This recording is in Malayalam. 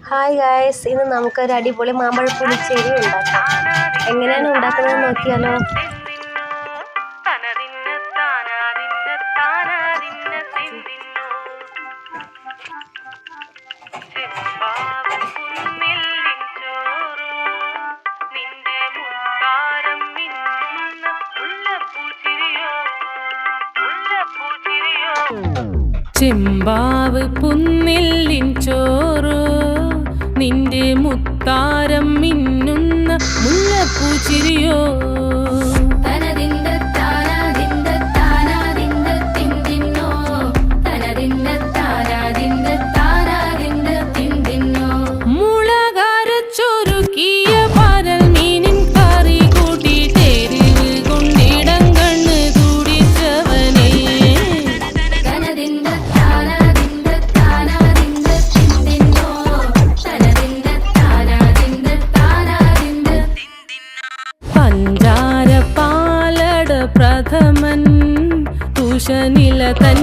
ഹായ് ഗായ്സ്, ഇന്ന് നമുക്കൊരു അടിപൊളി മാമ്പഴ പുളിശ്ശേരി ഉണ്ടാക്കാം. എങ്ങനെയാണ് ഉണ്ടാക്കുന്നത് നോക്കിയാലോ? ചെമ്പാവ് പുന്നില്ലിൻ ചോറോ, നിന്റെ മുത്താരം മിന്നുന്ന മുല്ലപ്പൂച്ചിരിയോ. മുളകരച്ചൊരുക്കിയ പരൽ മീനിൻ കറി കൂട്ടിയിട്ടെരിവ് കൊണ്ടിടം കണ്ണ് തുടിച്ചവനേ. പഞ്ചാര പാലട പ്രഥമൻ തുഷനില തൻ